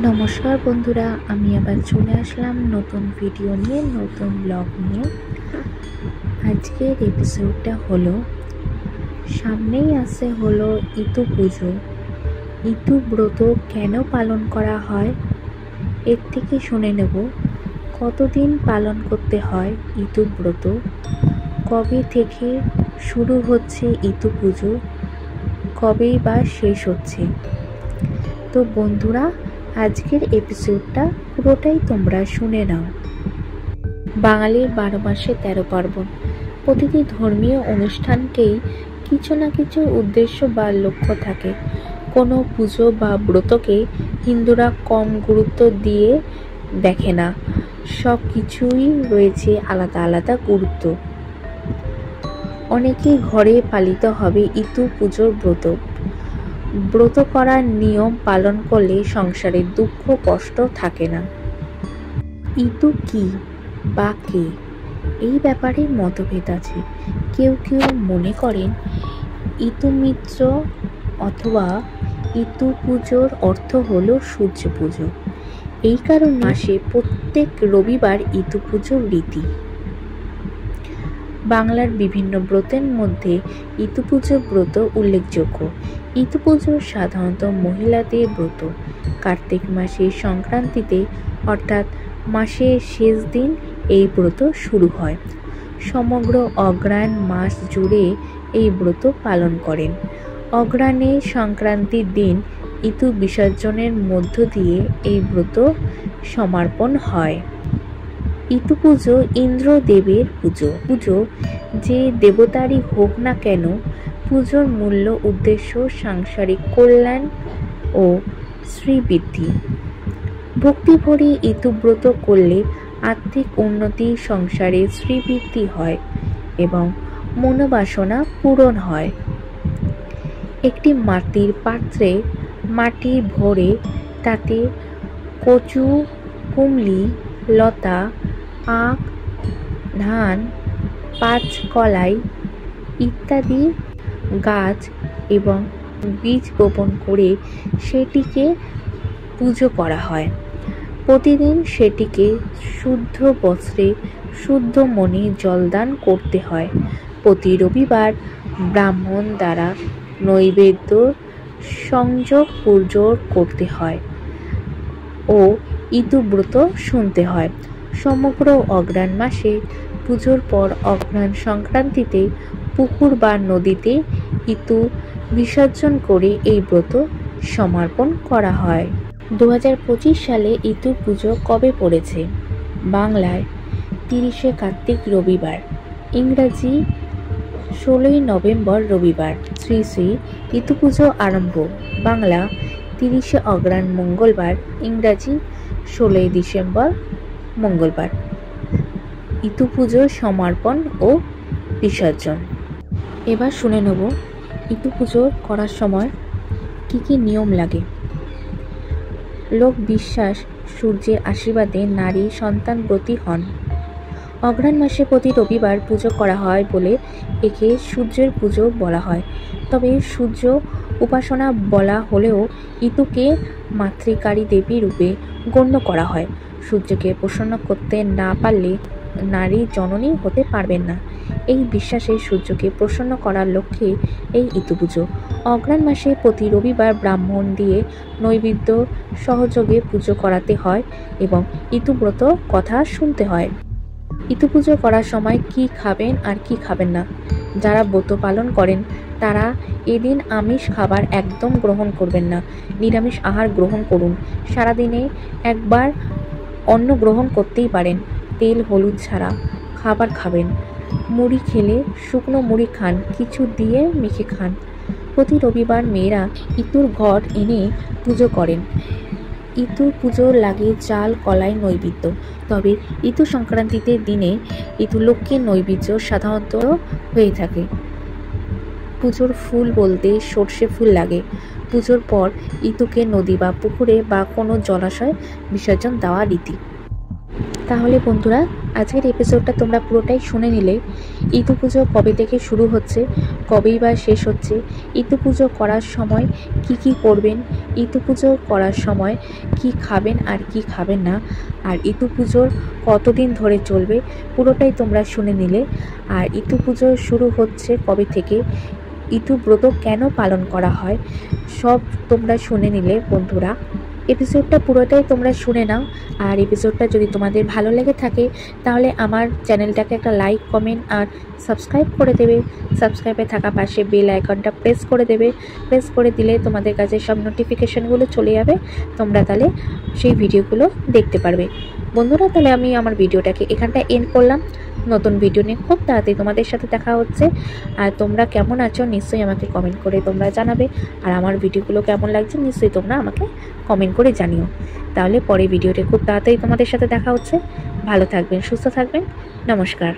নমস্কার বন্ধুরা, আমি আবার চলে আসলাম নতুন ভিডিও নিয়ে, নতুন ব্লগ নিয়ে। আজকের এপিসোডটা হলো সামনেই আসে হলো ইতু পুজো। ইতু ব্রত কেন পালন করা হয় এর থেকে শুনে নেব কতদিন পালন করতে হয় ইতু ব্রত, কবে থেকে শুরু হচ্ছে ইতু পুজো, কবেই বা শেষ হচ্ছে। তো বন্ধুরা, আজকের এপিসোডটা পুরোটাই তোমরা শুনে নাও। বাঙালির 12 মাসে 13 পার্বণ। প্রতিটি ধর্মীয় অনুষ্ঠানকেই কিছু না কিছু উদ্দেশ্য বা লক্ষ্য থাকে। কোনো পুজো বা ব্রতকে হিন্দুরা কম গুরুত্ব দিয়ে দেখে না, সব কিছুই রয়েছে আলাদা আলাদা গুরুত্ব। অনেকেই ঘরে পালিত হবে ইতু পুজোর ব্রত। ব্রত করার নিয়ম পালন করলে সংসারে দুঃখ কষ্ট থাকে না। ইতু কি বা কে, এই ব্যাপারে মতভেদ আছে। কেউ কেউ মনে করেন ইতু মিত্র অথবা ইতু পুজোর অর্থ হলো সূর্য পুজো। এই কারণে মাসে প্রত্যেক রবিবার ইতু পুজোর রীতি। বাংলার বিভিন্ন ব্রতের মধ্যে ইতু পুজোর ব্রত উল্লেখযোগ্য। ইতু পুজো সাধারণত মহিলাদের ব্রত। কার্তিক মাসের সংক্রান্তিতে অর্থাৎ মাসের শেষ দিন এই ব্রত শুরু হয়। সমগ্র অগ্রহায়ণ মাস জুড়ে এই ব্রত পালন করেন। অগ্রহায়ণের সংক্রান্তির দিন ইতু বিসর্জনের মধ্য দিয়ে এই ব্রত সমাপন হয়। ইতু পুজো ইন্দ্রদেবের পুজো যে দেবতারই হোক না কেন, পুজোর মূল উদ্দেশ্য সাংসারিক কল্যাণ ও শ্রীবৃদ্ধি। ভক্তি ভরে ইতুব্রত করলে আর্থিক উন্নতি, সংসারে শ্রীবৃদ্ধি হয় এবং মনোবাসনা পূরণ হয়। একটি মাটির পাত্রে মাটি ভরে তাতে কচু, কুমলি, লতা, আখ, ধান, পাঁচকলাই ইত্যাদি গাছ এবং বীজ বপন করে সেটিকে পুজো করা হয়। প্রতিদিন সেটিকে শুদ্ধ বস্ত্রে শুদ্ধ মনে জলদান করতে হয়। প্রতি রবিবার ব্রাহ্মণ দ্বারা নৈবেদ্য সংযোগ পূজো করতে হয় ও ইতুব্রত শুনতে হয়। সমগ্র অগ্রহায়ণ মাসে পুজোর পর অগ্রহায়ণ সংক্রান্তিতে পুকুর বা নদীতে ইতু বিসর্জন করে এই ব্রত সমাপন করা হয়। 2025 সালে ইতু পুজো কবে পড়েছে? বাংলায় 30শে কার্তিক রবিবার, ইংরাজি 16ই নভেম্বর রবিবার। শ্রী শ্রী ইতু পুজো আরম্ভ বাংলা 30শে অগ্রহায়ণ মঙ্গলবার, ইংরাজি 16ই ডিসেম্বর মঙ্গলবার। ইতু পুজোর সমর্পণ ও বিসর্জন। এবার শুনে নেব ইতু পুজো করার সময় কি কি নিয়ম লাগে। লোক বিশ্বাস, সূর্যের আশীর্বাদে নারী সন্তানবতী হন। অগ্রহায়ণ মাসে প্রতি রবিবার পুজো করা হয় বলে একে সূর্যের পুজো বলা হয়। তবে সূর্য উপাসনা বলা হলেও ইতুকে মাতৃকারী দেবী রূপে গণ্য করা হয়। সূর্যকে প্রসন্ন করতে না পারলে নারী জননী হতে পারবেন না। এই বিশ্বাসে সূর্যকে প্রসন্ন করার লক্ষ্যে এই ইতু পুজো। অগ্রহায়ণ মাসে প্রতি রবিবার ব্রাহ্মণ দিয়ে নৈবেদ্য সহযোগে পুজো করাতে হয় এবং ইতুব্রত কথা শুনতে হয়। ইতু পুজো করার সময় কি খাবেন আর কি খাবেন না। যারা ব্রত পালন করেন তারা এদিন আমিষ খাবার একদম গ্রহণ করবেন না। নিরামিষ আহার গ্রহণ করুন। সারাদিনে একবার অন্ন গ্রহণ করতেই পারেন। তেল হলুদ ছাড়া খাবার খাবেন। মুড়ি খেলে শুকনো মুড়ি খান, কিছু দিয়ে মেখে খান। প্রতি রবিবার মেয়েরা ইতুর ঘট এনে পুজো করেন। ইতু পুজো লাগে চাল, কলাই নৈবেদ্য। তবে ইতু সংক্রান্তিতে দিনে ইতু লক্ষ্মীর নৈবেদ্য সাধারণত হয়ে থাকে। পুজোর ফুল বলতে সর্ষে ফুল লাগে। পুজোর পর ইতুকে নদী বা পুকুরে বা কোনো জলাশয় বিসর্জন দেওয়া রীতি। তাহলে বন্ধুরা, আজকের এপিসোডটা তোমরা পুরোটাই শুনে নিলে। ইতু পুজো কবে থেকে শুরু হচ্ছে, কবেই বা শেষ হচ্ছে, ইতু পুজো করার সময় কি কি করবেন, ইতু পুজো করার সময় কি খাবেন আর কি খাবেন না, আর ইতু পুজোর কতদিন ধরে চলবে, পুরোটাই তোমরা শুনে নিলে। আর ইতু পুজো শুরু হচ্ছে কবে থেকে, ইতু ব্রত কেন পালন করা হয়, সব তোমরা শুনে নিলে বন্ধুরা। এপিসোডটা পুরোটাই তোমরা শুনে নাও। আর এপিসোডটা যদি তোমাদের ভালো লেগে থাকে তাহলে আমার চ্যানেলটাকে একটা লাইক, কমেন্ট আর সাবস্ক্রাইব করে দেবে। সাবস্ক্রাইবে থাকা পাশে বেল আইকনটা প্রেস করে দেবে। প্রেস করে দিলে তোমাদের কাছে সব নোটিফিকেশানগুলো চলে যাবে, তোমরা তাহলে সেই ভিডিওগুলো দেখতে পারবে। বন্ধুরা, তাহলে আমি আমার ভিডিওটাকে এখানটা এন্ড করলাম। নতুন ভিডিও নিয়ে খুব তাড়াতাড়ি তোমাদের সাথে দেখা হচ্ছে। আর তোমরা কেমন আছো নিশ্চয়ই আমাকে কমেন্ট করে তোমরা জানাবে। আর আমার ভিডিওগুলো কেমন লাগছে নিশ্চয়ই তোমরা আমাকে কমেন্ট করে জানিও। তাহলে পরে ভিডিওতে খুব তাড়াতাড়ি তোমাদের সাথে দেখা হচ্ছে। ভালো থাকবেন, সুস্থ থাকবেন। নমস্কার।